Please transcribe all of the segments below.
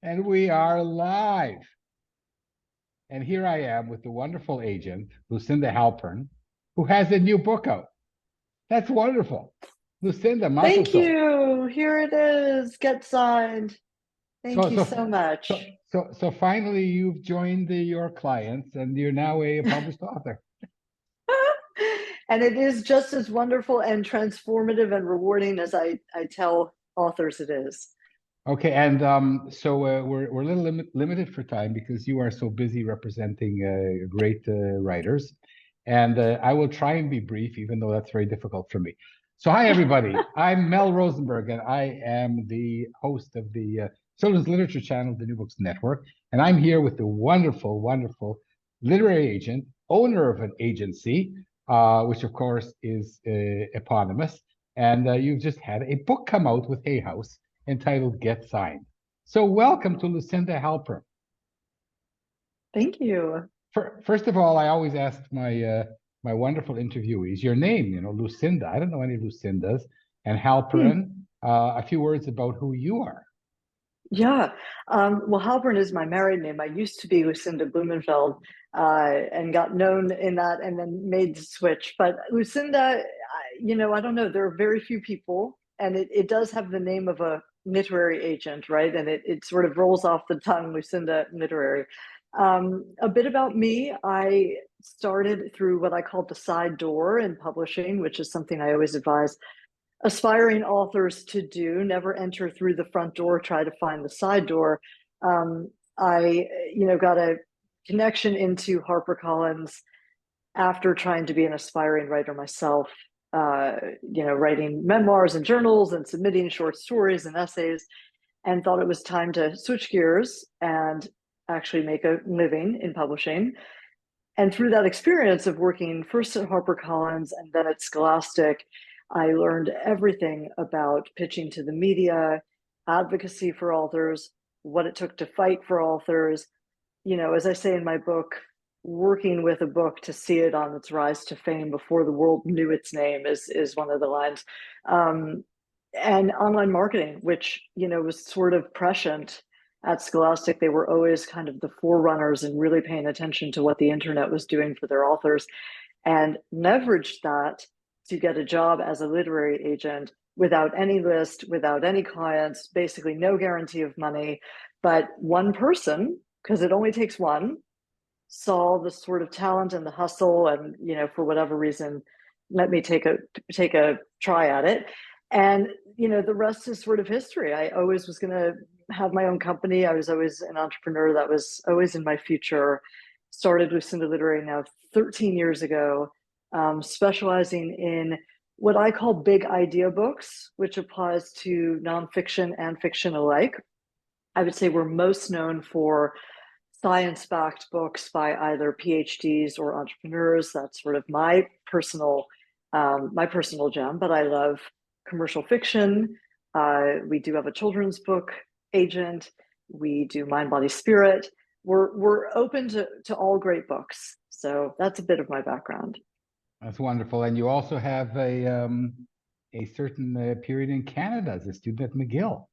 And we are live. And here I am with the wonderful agent, Lucinda Halpern, who has a new book out. That's wonderful. Lucinda, mazel Thank tov. you. Here it is. Get signed. Thank So, you so, so so, much. so finally you've joined your clients and you're now a published author. And it is just as wonderful and transformative and rewarding as I tell authors it is. Okay, and we're a little limited for time because you are so busy representing great writers, and I will try and be brief, even though that's very difficult for me. So, hi everybody, I'm Mel Rosenberg, and I am the host of the children's literature channel, the New Books Network, and I'm here with the wonderful, wonderful literary agent, owner of an agency, which of course is eponymous, and you've just had a book come out with Hay House entitled Get Signed. So welcome to Lucinda Halpern. Thank you. First of all, I always ask my wonderful interviewees your name, Lucinda. I don't know any Lucindas. And Halpern, a few words about who you are. Yeah. Well, Halpern is my married name. I used to be Lucinda Blumenfeld and got known in that and then made the switch. But Lucinda, I don't know. There are very few people, and it does have the name of a literary agent, right? And it sort of rolls off the tongue, Lucinda Literary. A bit about me, I started through what I called the side door in publishing, which is something I always advise aspiring authors to do. Never enter through the front door, try to find the side door. I got a connection into HarperCollins after trying to be an aspiring writer myself, writing memoirs and journals and submitting short stories and essays, and thought it was time to switch gears and actually make a living in publishing. And through that experience of working first at HarperCollins and then at Scholastic, I learned everything about pitching to the media, advocacy for authors, what it took to fight for authors. As I say in my book, working with a book to see it on its rise to fame before the world knew its name is one of the lines. And online marketing, which, was sort of prescient at Scholastic. They were always kind of the forerunners and really paying attention to what the internet was doing for their authors, and leveraged that to get a job as a literary agent without any list, without any clients, basically no guarantee of money. But one person, because it only takes one, saw the sort of talent and the hustle and, for whatever reason, let me take a try at it. And, the rest is sort of history. I always was going to have my own company. I was always an entrepreneur. That was always in my future. Started Lucinda Literary now 13 years ago, specializing in what I call big idea books, which applies to nonfiction and fiction alike. I would say we're most known for science-backed books by either PhDs or entrepreneurs. That's sort of my personal gem. But I love commercial fiction. We do have a children's book agent. We do Mind, Body, Spirit. We're open to all great books. So that's a bit of my background. That's wonderful. And you also have a certain period in Canada as a student at McGill.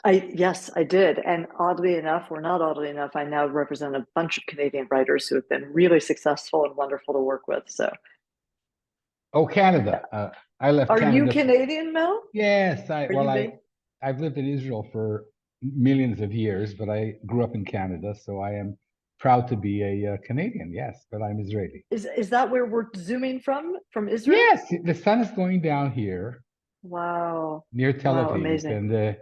Yes, I did. And oddly enough, or not oddly enough, I now represent a bunch of Canadian writers who have been really successful and wonderful to work with. So, Oh, Canada. I left are Canada. you Canadian, Mel? Yes, Are I've lived in Israel for millions of years, but I grew up in Canada, so I am proud to be a Canadian. Yes, but I'm Israeli. Is that where we're zooming from Israel? Yes, the sun is going down here Wow. near Tel Wow, Aviv, amazing. and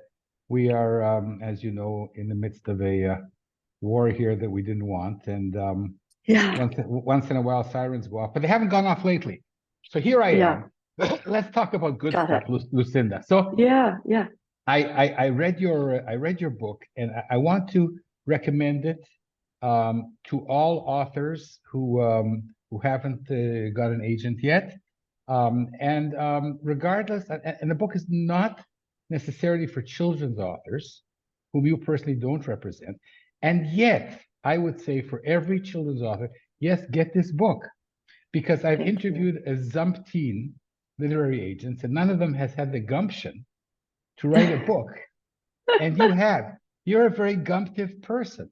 we are, as you know, in the midst of a war here that we didn't want, and Yeah, once in a while sirens go off, but they haven't gone off lately. So here I yeah, am. Let's talk about good got stuff, it. Lucinda. So Yeah, yeah. I read your book, and I want to recommend it to all authors who haven't got an agent yet. Regardless, and the book is not necessarily for children's authors, whom you personally don't represent. And yet, I would say for every children's author, yes, get this book, because I've Thank you. interviewed a zumpteen literary agents, and none of them has had the gumption to write a book, and you have. You're a very gumptive person.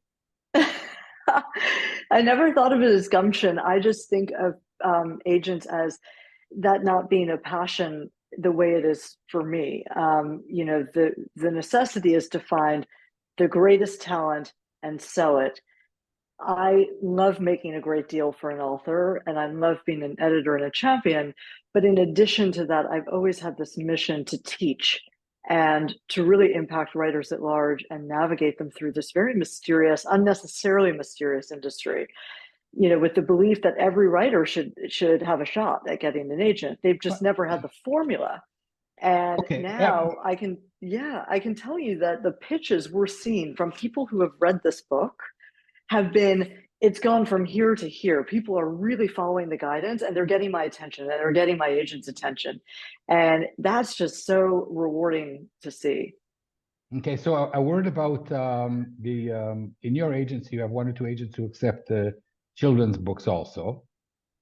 I never thought of it as gumption. I just think of agents as that not being a passion the way it is for me. The necessity is to find the greatest talent and sell it. I love making a great deal for an author, and I love being an editor and a champion. But in addition to that, I've always had this mission to teach and to really impact writers at large and navigate them through this very mysterious, unnecessarily mysterious industry. With the belief that every writer should have a shot at getting an agent. They've just never had the formula. And now I can tell you that the pitches we're seeing from people who have read this book it's gone from here to here. People are really following the guidance, and they're getting my attention, and they're getting my agent's attention. And that's just so rewarding to see. Okay, so a word about in your agency, you have one or two agents who accept children's books also.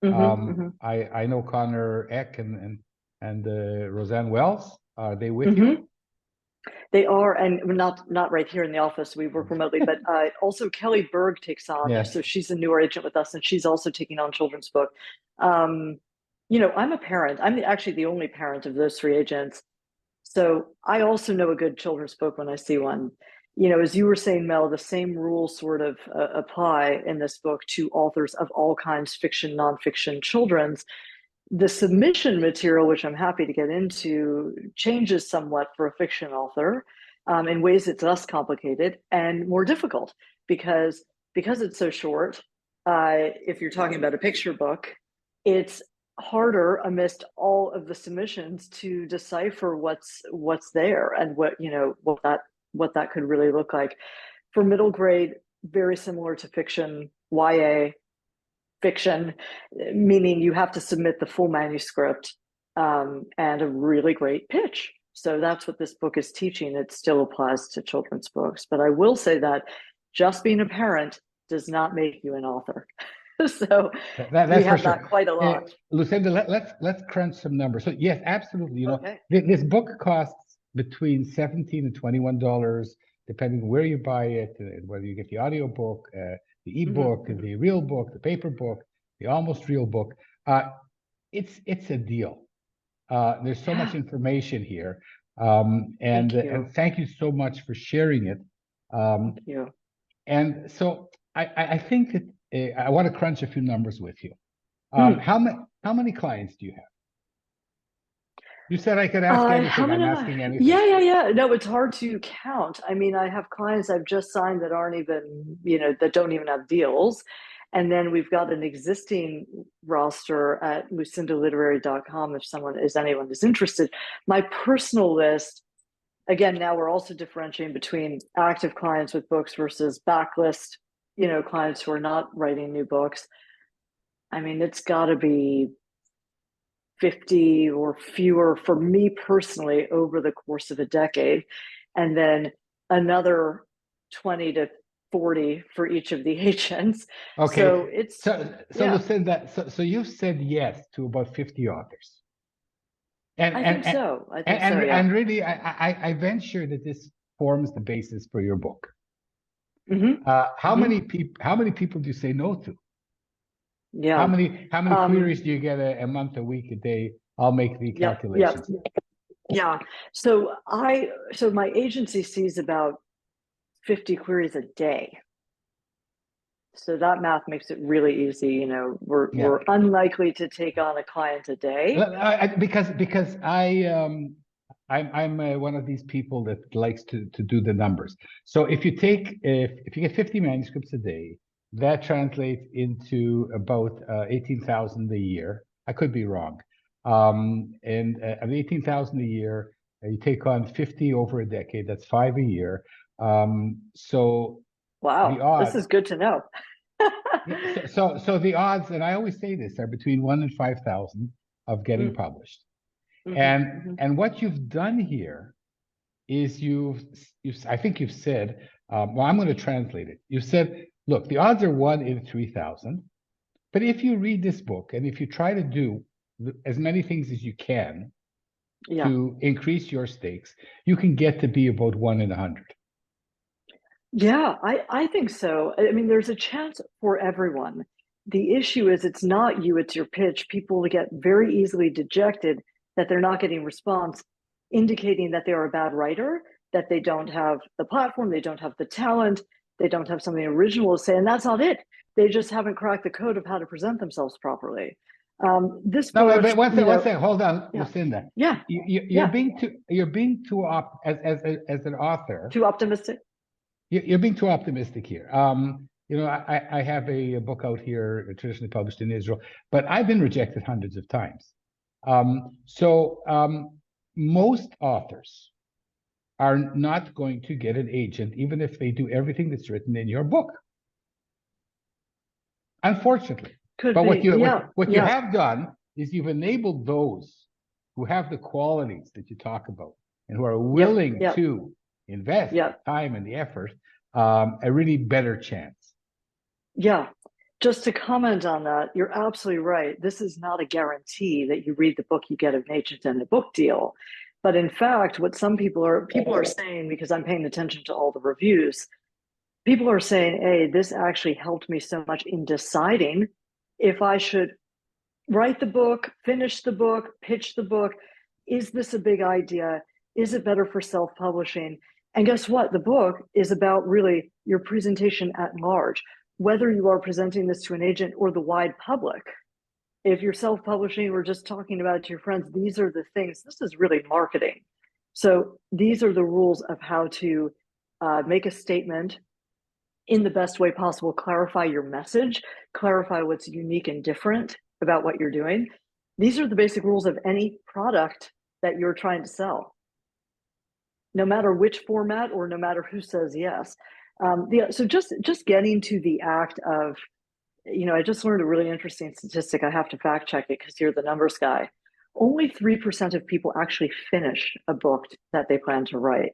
I know Connor Eck and Roseanne Wells. Are they with you? They are, and not right here in the office. We work remotely, but also Kelly Berg takes on. Yes. So she's a newer agent with us, and she's also taking on children's book. I'm a parent. I'm actually the only parent of those three agents. So I also know a good children's book when I see one. As you were saying, Mel, the same rules sort of apply in this book to authors of all kinds, fiction, nonfiction, children's. The submission material, which I'm happy to get into, changes somewhat for a fiction author in ways that's less complicated and more difficult because it's so short. If you're talking about a picture book, it's harder amidst all of the submissions to decipher what's there and what that could really look like. For middle grade, very similar to fiction, YA. Fiction, meaning you have to submit the full manuscript and a really great pitch. So that's what this book is teaching. It still applies to children's books. But I will say that just being a parent does not make you an author. So that's we have for sure. that quite a lot. Lucinda, let's crunch some numbers. So yes, absolutely. This book costs between $17 and $21, depending where you buy it, whether you get the audiobook, the ebook, the real book, the paper book, the almost real book. It's a deal. There's so much information here. And thank you so much for sharing it. Thank you. And so I think that I want to crunch a few numbers with you. How many clients do you have? You said I could ask anything. I'm asking anything. Yeah. No, it's hard to count. I mean, I have clients I've just signed that aren't even, that don't even have deals. And then we've got an existing roster at lucindaliterary.com if anyone is interested. My personal list, again, now we're also differentiating between active clients with books versus backlist, clients who are not writing new books. I mean, it's got to be 50 or fewer for me personally over the course of a decade, and then another 20 to 40 for each of the agents. Okay. So it's Lucinda, so you've said yes to about 50 authors. I think so. And really, I venture that this forms the basis for your book. How many people do you say no to? Yeah. How many queries do you get a month, a week, a day? I'll make the calculations. Yeah. So my agency sees about 50 queries a day. So that math makes it really easy. We're unlikely to take on a client a day. Because I'm one of these people that likes to do the numbers. So if you get 50 manuscripts a day, that translates into about 18,000 a year. I could be wrong. And 18,000 a year, you take on 50 over a decade. That's 5 a year. So wow, this is good to know. so the odds, and I always say this, are between 1 and 5,000 of getting published. And what you've done here is I think you've said, well, I'm going to translate it. You said, look, the odds are 1 in 3,000. But if you read this book and if you try to do as many things as you can to increase your stakes, you can get to be about 1 in 100. Yeah, I think so. I mean, there's a chance for everyone. The issue is it's not you, it's your pitch. People get very easily dejected that they're not getting response, indicating that they are a bad writer, that they don't have the platform, they don't have the talent, they don't have something original to say, and that's not it. They just haven't cracked the code of how to present themselves properly. This No, book, but one second, hold on, yeah, Lucinda. yeah, You're yeah, being too as an author. too optimistic. You're being too optimistic here. I have a book out here, traditionally published in Israel, but I've been rejected hundreds of times. Most authors are not going to get an agent, even if they do everything that's written in your book. Unfortunately. Could But be, yeah, what you yeah, have done is you've enabled those who have the qualities that you talk about and who are yep, willing yep, to invest the yep. time and the effort, a really better chance. Yeah, just to comment on that, you're absolutely right. This is not a guarantee that you read the book, you get an agent and a book deal. But in fact, what some people are saying, because I'm paying attention to all the reviews, people are saying, hey, this actually helped me so much in deciding if I should write the book, finish the book, pitch the book. Is this a big idea? Is it better for self-publishing? And guess what? The book is about really your presentation at large, whether you are presenting this to an agent or the wide public. If you're self-publishing or just talking about it to your friends, these are the things. This is really marketing. So these are the rules of how to make a statement in the best way possible, clarify your message, clarify what's unique and different about what you're doing. These are the basic rules of any product that you're trying to sell, no matter which format or no matter who says yes. So just getting to the act of, I just learned a really interesting statistic. I have to fact check it because you're the numbers guy. Only 3% of people actually finish a book that they plan to write.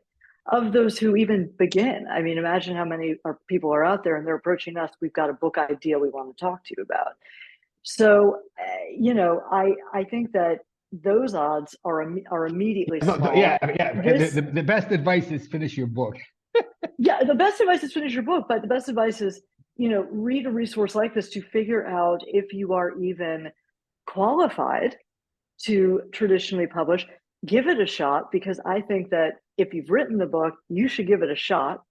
Of those who even begin, I mean, imagine how many people are out there and they're approaching us. We've got a book idea we want to talk to you about. So, I think that those odds are immediately small. Yeah. The best advice is finish your book. Yeah, the best advice is finish your book, but the best advice is, read a resource like this to figure out if you are even qualified to traditionally publish. Give it a shot, because I think that if you've written the book, you should give it a shot.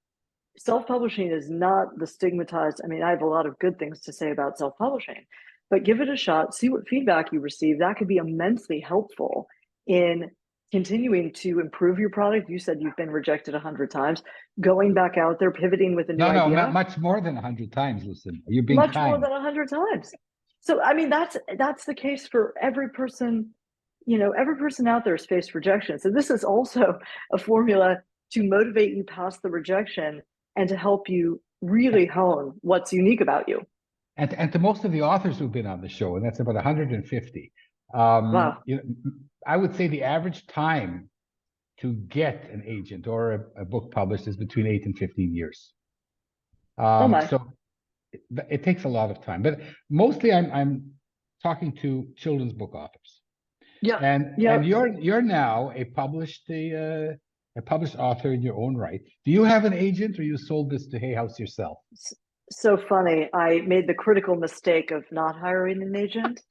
Self-publishing is not the stigmatized. I mean, I have a lot of good things to say about self-publishing, but give it a shot, see what feedback you receive. That could be immensely helpful in continuing to improve your product. You said you've been rejected 100 times. Going back out there, pivoting with a new idea. No, much more than 100 times, Lucinda. You're being much kind. more than 100 times. So, I mean, that's the case for every person. Every person out there has faced rejection. So this is also a formula to motivate you past the rejection and to help you really hone what's unique about you. And to most of the authors who've been on the show, and that's about 150, Wow. I would say the average time to get an agent or a book published is between 8 and 15 years. Oh my. So it takes a lot of time, but mostly I'm talking to children's book authors. Yeah. And you're now a published author in your own right. Do you have an agent, or you sold this to Hay House yourself? So funny. I made the critical mistake of not hiring an agent.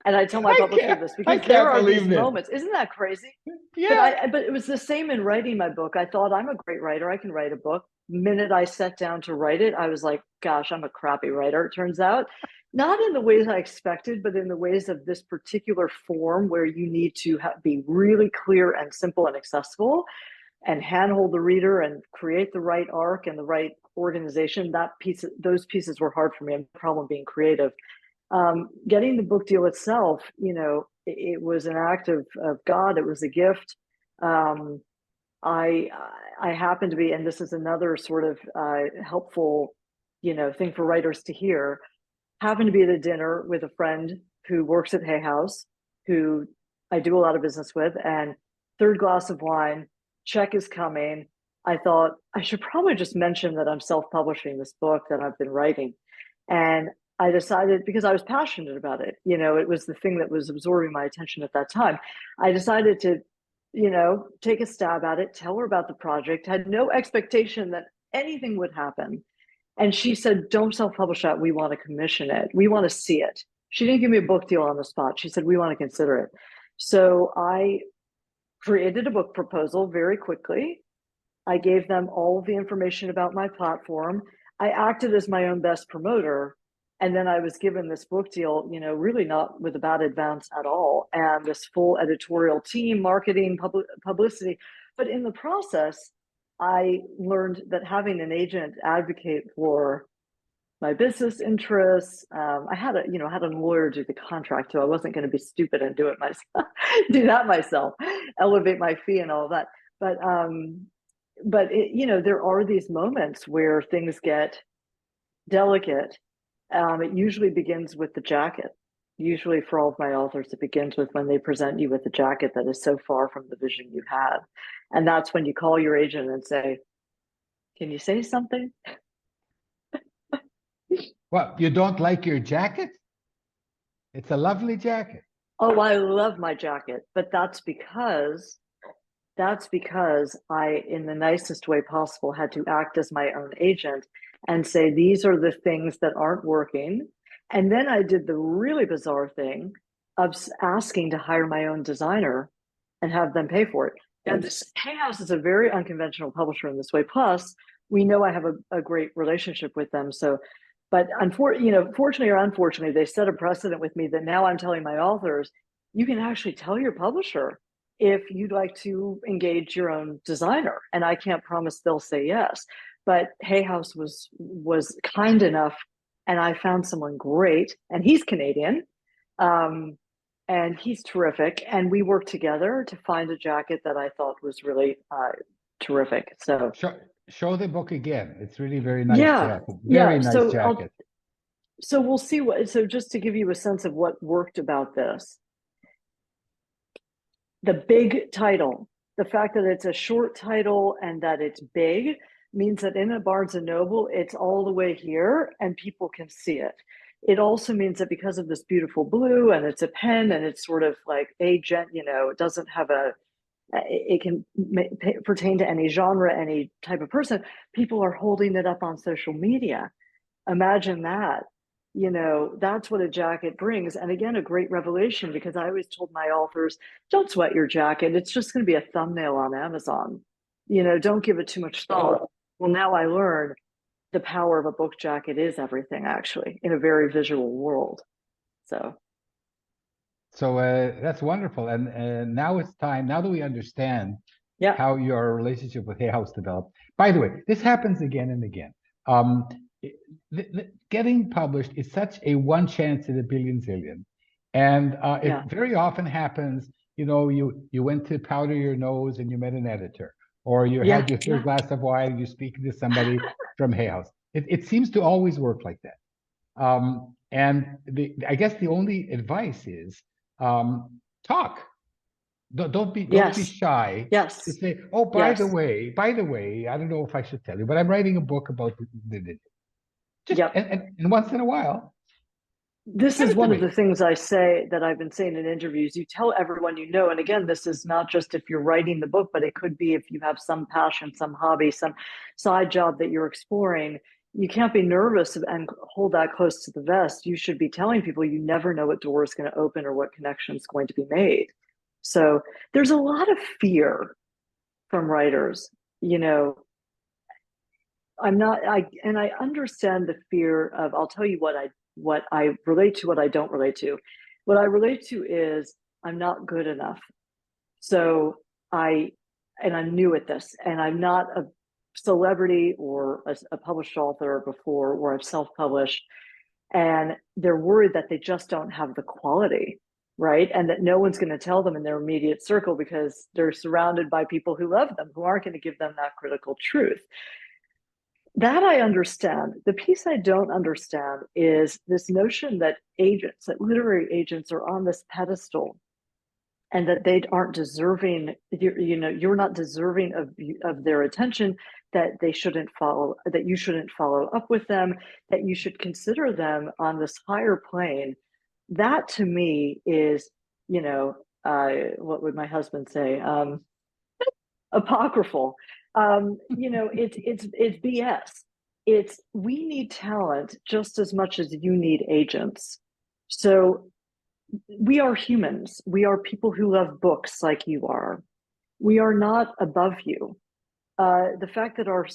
And I tell my publisher this because there are these moments. Isn't that crazy? Yeah. But it was the same in writing my book. I thought, I'm a great writer. I can write a book. The minute I sat down to write it, I was like, gosh, I'm a crappy writer, it turns out. Not in the ways I expected, but in the ways of this particular form where you need to be really clear and simple and accessible and handhold the reader and create the right arc and the right organization. Those pieces were hard for me. I had no problem being creative. Getting the book deal itself, it was an act of God. It was a gift. I happen to be, and this is another sort of helpful, thing for writers to hear. Happen to be at a dinner with a friend who works at Hay House, who I do a lot of business with, and third glass of wine, check is coming. I thought I should probably just mention that I'm self-publishing this book that I've been writing, and I decided, because I was passionate about it, it was the thing that was absorbing my attention at that time. I decided to, take a stab at it, tell her about the project, had no expectation that anything would happen. And she said, don't self-publish that. We want to commission it. We want to see it. She didn't give me a book deal on the spot. She said, we want to consider it. So I created a book proposal very quickly. I gave them all the information about my platform. I acted as my own best promoter. And then I was given this book deal, really not with a bad advance at all. And this full editorial team, marketing, publicity. But in the process, I learned that having an agent advocate for my business interests, I had a lawyer do the contract, so I wasn't going to be stupid and do it myself, do that myself, elevate my fee and all of that. But there are these moments where things get delicate. It usually begins with the jacket. Usually for all of my authors, it begins with when they present you with a jacket that is so far from the vision you had. And that's when you call your agent and say, can you say something? Well, you don't like your jacket? It's a lovely jacket. Oh, I love my jacket, but that's because I, in the nicest way possible, had to act as my own agent and say, these are the things that aren't working. And then I did the really bizarre thing of asking to hire my own designer and have them pay for it. And this Hay House is a very unconventional publisher in this way. Plus, we know I have a great relationship with them. So, but fortunately or unfortunately, they set a precedent with me that now I'm telling my authors, you can actually tell your publisher if you'd like to engage your own designer. And I can't promise they'll say yes. But Hay House was kind enough, and I found someone great, and he's Canadian, and he's terrific. And we worked together to find a jacket that I thought was really terrific. So show the book again. It's really very nice jacket. Very nice jacket. So we'll see so just to give you a sense of what worked about this. The big title, the fact that it's a short title and that it's big, means that in a Barnes and Noble, it's all the way here and people can see it. It also means that because of this beautiful blue and it's a pen and it's sort of like it doesn't have it can pertain to any genre, any type of person. People are holding it up on social media. Imagine that. That's what a jacket brings. And again, a great revelation, because I always told my authors, don't sweat your jacket. It's just going to be a thumbnail on Amazon. Don't give it too much thought. Well, now I learn the power of a book jacket is everything, actually, in a very visual world. So that's wonderful. And now it's time, now that we understand how your relationship with Hay House developed. By the way, this happens again and again. Getting published is such a one chance in a billion zillion. And it very often happens, you went to powder your nose and you met an editor. Or you had your third glass of wine and you're speaking to somebody from Hay House. It seems to always work like that. And I guess the only advice is talk. Don't be shy. Yes. To say, oh, by the way, I don't know if I should tell you, but I'm writing a book about and once in a while. This is one of the things I say that I've been saying in interviews. You tell everyone you know. And again, this is not just if you're writing the book, but it could be if you have some passion, some hobby, some side job that you're exploring. You can't be nervous and hold that close to the vest. You should be telling people you never know what door is going to open or what connection is going to be made. So there's a lot of fear from writers. I understand the fear of, I'll tell you what I relate to, what I don't relate to. What I relate to is I'm not good enough. So I'm new at this, and I'm not a celebrity or a published author before, or I've self-published, and they're worried that they just don't have the quality, right? And that no one's going to tell them in their immediate circle because they're surrounded by people who love them, who aren't going to give them that critical truth. That I understand. The piece I don't understand is this notion that literary agents are on this pedestal and that they aren't deserving, you're not deserving of their attention, that you shouldn't follow up with them, that you should consider them on this higher plane. That to me is, what would my husband say? Apocryphal. It's BS. We need talent just as much as you need agents. So we are humans. We are people who love books like you are. We are not above you. The fact that our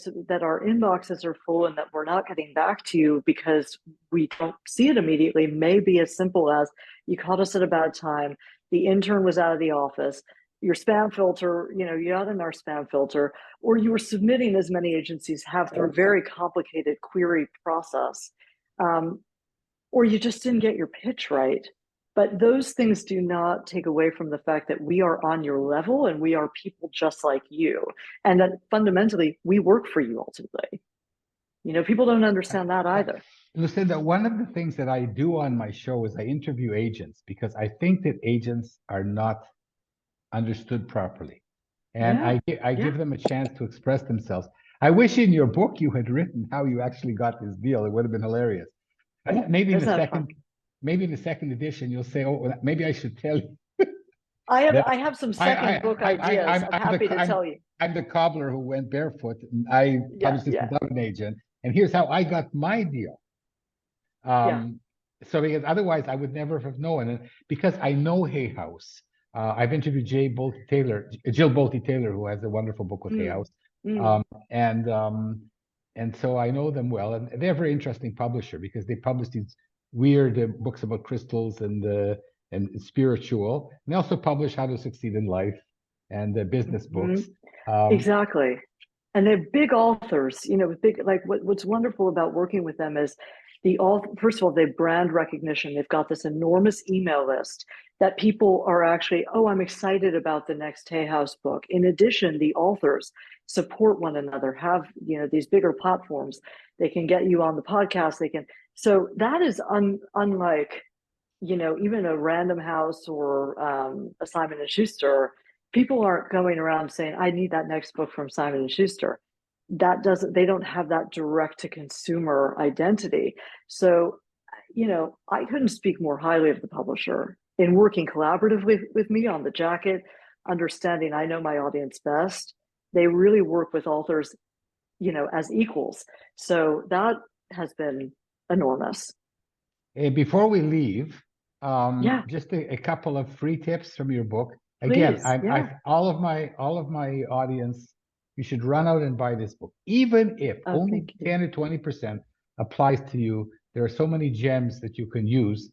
inboxes are full and that we're not getting back to you because we don't see it immediately may be as simple as you caught us at a bad time, the intern was out of the office, your spam filter, you're not in our spam filter, or you were submitting, as many agencies have, through a very complicated query process, or you just didn't get your pitch right. But those things do not take away from the fact that we are on your level and we are people just like you. And that fundamentally, we work for you ultimately. People don't understand that either. Lucinda, one of the things that I do on my show is I interview agents because I think that agents are not understood properly. And I give them a chance to express themselves. I wish in your book you had written how you actually got this deal. It would have been hilarious. Maybe in the second edition, you'll say, "Oh, maybe I should tell you." I have some second book ideas. I'm happy to tell you. I'm the cobbler who went barefoot, and I published this without an agent. And here's how I got my deal. So because otherwise I would never have known. And because I know Hay House, I've interviewed Jill Bolte Taylor, who has a wonderful book with Hay House, and so I know them well, and they're a very interesting publisher because they publish these weird books about crystals and spiritual. And they also publish How to Succeed in Life and business books. Exactly. And they're big authors, what's wonderful about working with them is first of all, they have brand recognition. They've got this enormous email list that people are actually, I'm excited about the next Hay House book. In addition, the authors support one another, have, these bigger platforms. They can get you on the podcast. So that is unlike, even a Random House or a Simon & Schuster. People aren't going around saying, I need that next book from Simon & Schuster. They don't have that direct to consumer identity. So, I couldn't speak more highly of the publisher in working collaboratively with me on the jacket, understanding I know my audience best. They really work with authors, as equals. So that has been enormous. Before we leave, just a couple of free tips from your book. Again, all of my audience, you should run out and buy this book, even if only 10 or 20% applies to you. There are so many gems that you can use.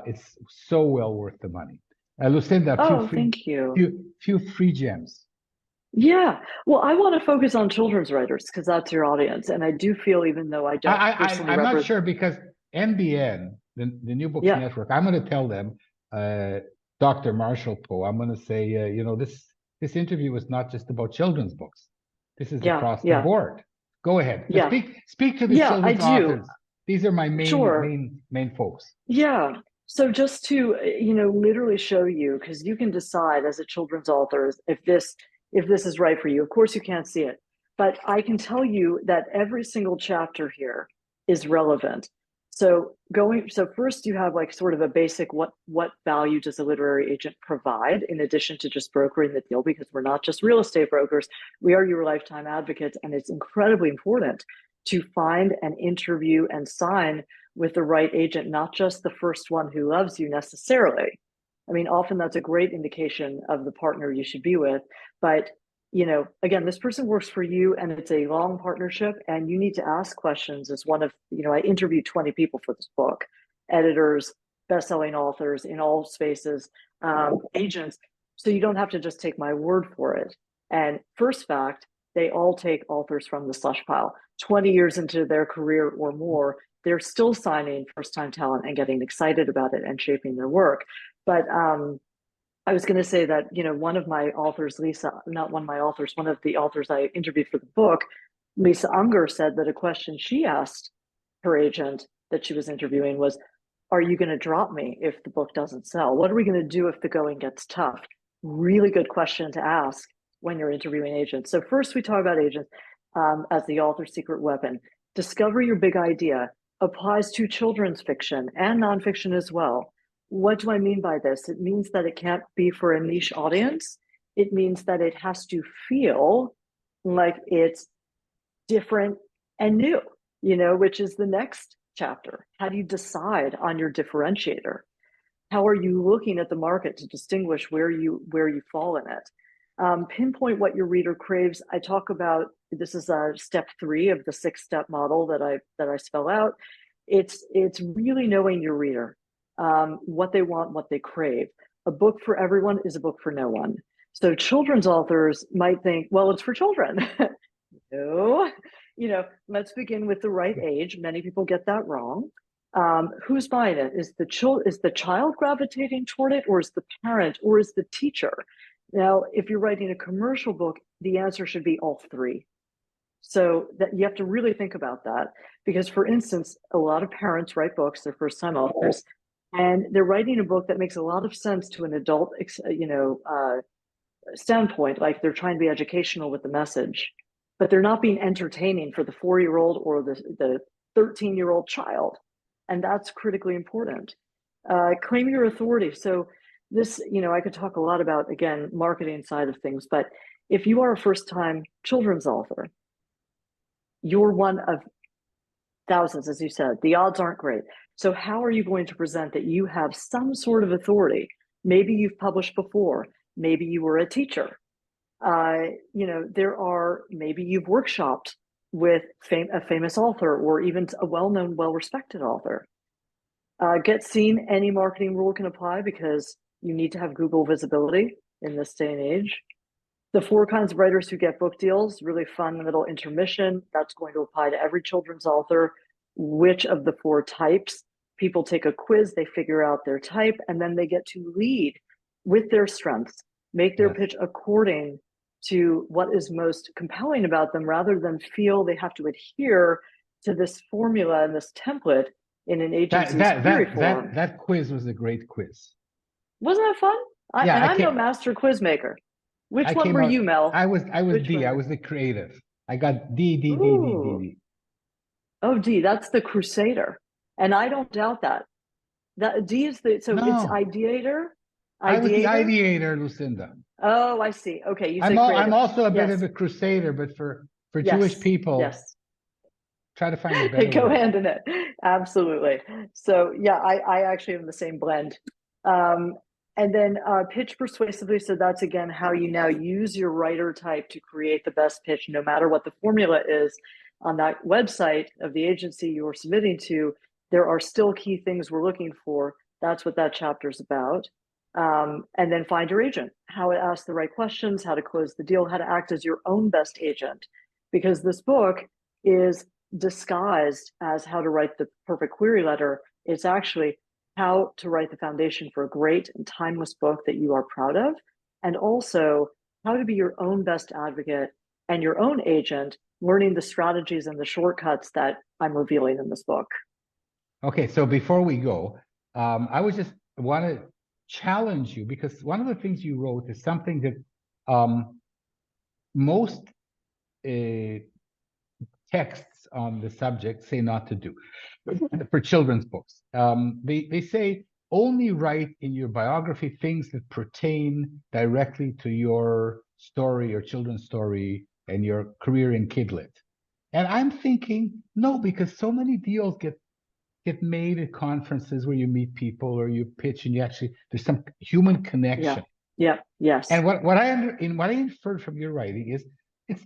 It's so well worth the money. Lucinda, thank you. Few free gems. Yeah, well, I want to focus on children's writers because that's your audience, and I do feel, even though I don't personally I'm not sure because NBN, the New Books Network, I'm going to tell them, Dr. Marshall Poe, I'm going to say, this interview is not just about children's books. This is across the board. Go ahead. Speak to the children's authors. These are my main folks. Yeah. So just to, literally show you, because you can decide as a children's author if this is right for you. Of course, you can't see it, but I can tell you that every single chapter here is relevant. So first you have like sort of a basic, what value does a literary agent provide in addition to just brokering the deal, because we're not just real estate brokers, we are your lifetime advocates. And it's incredibly important to find and interview and sign with the right agent, not just the first one who loves you necessarily. I mean, often that's a great indication of the partner you should be with, but again, this person works for you and it's a long partnership, and you need to ask questions as one of, I interviewed 20 people for this book, editors, best-selling authors in all spaces, agents. So you don't have to just take my word for it. And first fact, they all take authors from the slush pile. 20 years into their career or more, they're still signing first-time talent and getting excited about it and shaping their work. But I was going to say that, one of my authors, one of the authors I interviewed for the book, Lisa Unger, said that a question she asked her agent that she was interviewing was, are you going to drop me if the book doesn't sell? What are we going to do if the going gets tough? Really good question to ask when you're interviewing agents. So first we talk about agents as the author's secret weapon. Discover your big idea. Applies to children's fiction and nonfiction as well. What do I mean by this? It means that it can't be for a niche audience. It means that it has to feel like it's different and new, which is the next chapter. How do you decide on your differentiator? How are you looking at the market to distinguish where you fall in it? Pinpoint what your reader craves. I talk about, this is step 3 of the 6-step model that I spell out. It's really knowing your reader, what they want, what they crave. A book for everyone is a book for no one. So children's authors might think, well, it's for children. No, let's begin with the right age. Many people get that wrong. Who's buying it? Is the child gravitating toward it, or is the parent, or is the teacher? Now, if you're writing a commercial book, the answer should be all 3. So that you have to really think about that, because, for instance, a lot of parents write books, they're first-time authors, and they're writing a book that makes a lot of sense to an adult, standpoint, like they're trying to be educational with the message, but they're not being entertaining for the 4-year-old or the 13-year-old child. And that's critically important. Claim your authority. So this, I could talk a lot about, again, marketing side of things, but if you are a first-time children's author, you're one of thousands, as you said. The odds aren't great. So how are you going to present that you have some sort of authority? Maybe you've published before. Maybe you were a teacher. Maybe you've workshopped with a famous author, or even a well-known, well-respected author. Get seen. Any marketing rule can apply, because you need to have Google visibility in this day and age. The 4 kinds of writers who get book deals, really fun little intermission. That's going to apply to every children's author. Which of the 4 types? People take a quiz, they figure out their type, and then they get to lead with their strengths, make their pitch according to what is most compelling about them, rather than feel they have to adhere to this formula and this template in an agency's query form. That quiz was a great quiz. Wasn't that fun? I'm no master quiz maker. Which one were you, Mel? I was D. I was the creative. I got D. Oh, D. That's the crusader, and I don't doubt that. That D is it's ideator. I was the ideator, Lucinda. Oh, I see. Okay, you say I'm also a bit of a crusader, but for Jewish people, try to find a better go word. hand in it. Absolutely. So yeah, I actually am the same blend. And then pitch persuasively. So that's, again, how you now use your writer type to create the best pitch, no matter what the formula is on that website of the agency you're submitting to. There are still key things we're looking for. That's what that chapter is about. And then find your agent, how to ask the right questions, how to close the deal, how to act as your own best agent, because this book is disguised as how to write the perfect query letter. It's actually how to write the foundation for a great and timeless book that you are proud of, and also how to be your own best advocate and your own agent, learning the strategies and the shortcuts that I'm revealing in this book. Okay, so before we go, I would just want to challenge you, because one of the things you wrote is something that most texts on the subject say not to do for children's books. They say only write in your biography things that pertain directly to your story or children's story and your career in Kidlit. And I'm thinking, no, because so many deals get made at conferences where you meet people or you pitch and you actually, there's some human connection. Yes. And what I inferred from your writing is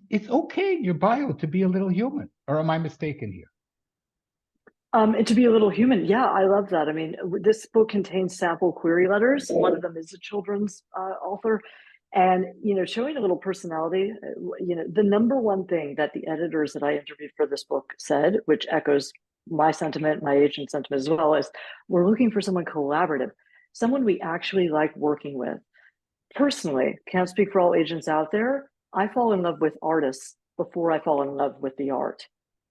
it's okay in your bio to be a little human, or am I mistaken here? To be a little human. Yeah, I love that. I mean, this book contains sample query letters. One of them is a children's author. And, showing a little personality, the number one thing that the editors that I interviewed for this book said, which echoes my sentiment, my agent's sentiment as well, is we're looking for someone collaborative, someone we actually like working with. Personally, can't speak for all agents out there, I fall in love with artists before I fall in love with the art.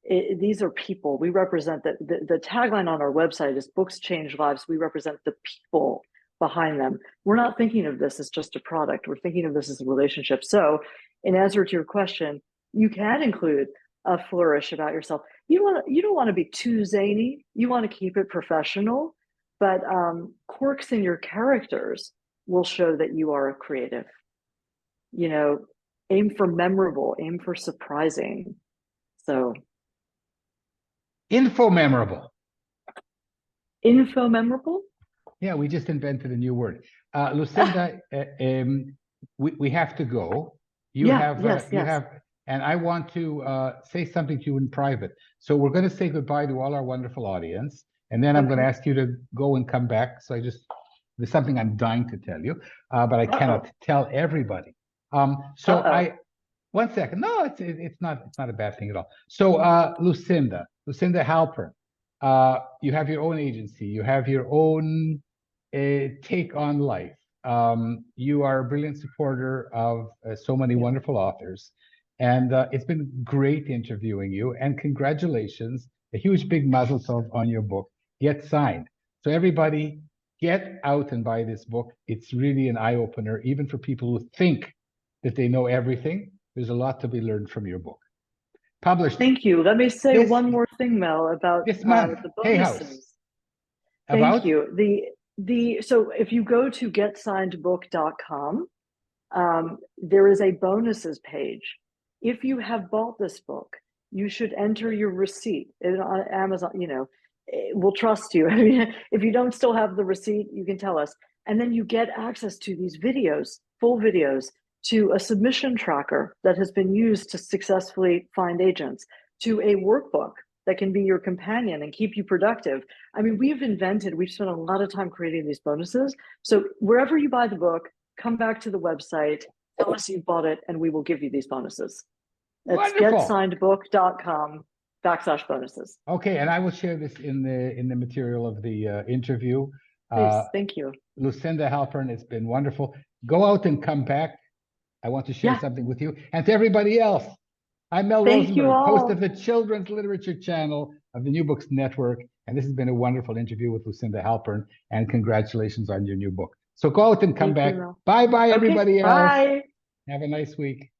These are people. We represent the tagline on our website is books change lives. We represent the people behind them. We're not thinking of this as just a product. We're thinking of this as a relationship. So in answer to your question, you can include a flourish about yourself. You don't want to be too zany. You want to keep it professional, but quirks in your characters will show that you are a creative. aim for memorable, aim for surprising. So Info memorable. info memorable? Yeah, we just invented a new word. Lucinda, we have to go. You have, and I want to say something to you in private. So we're going to say goodbye to all our wonderful audience, and then I'm going to ask you to go and come back. So there's something I'm dying to tell you, but I cannot tell everybody. One second. No, it's not a bad thing at all. So Lucinda Halpern, you have your own agency. You have your own take on life. You are a brilliant supporter of so many wonderful authors, and it's been great interviewing you. And congratulations, a huge big mazel tov on your book. Get signed. So everybody, get out and buy this book. It's really an eye opener, even for people who think that they know everything. There's a lot to be learned from your book. Published. Thank you. Let me say one more thing, Mel, about this month. The bonuses. Thank you. So if you go to getsignedbook.com, there is a bonuses page. If you have bought this book, you should enter your receipt on Amazon. We'll trust you. I mean, if you don't still have the receipt, you can tell us. And then you get access to these videos, full videos, to a submission tracker that has been used to successfully find agents, to a workbook that can be your companion and keep you productive. I mean, we've spent a lot of time creating these bonuses. So wherever you buy the book, come back to the website, tell us you bought it, and we will give you these bonuses. It's getsignedbook.com/bonuses. Okay, and I will share this in the material of the interview. Please, thank you. Lucinda Halpern, it's been wonderful. Go out and come back. I want to share something with you. And to everybody else, I'm Mel Rosenberg, host of the Children's Literature Channel of the New Books Network. And this has been a wonderful interview with Lucinda Halpern. And congratulations on your new book. So go out and come back. Bye-bye, everybody else. Bye. Have a nice week.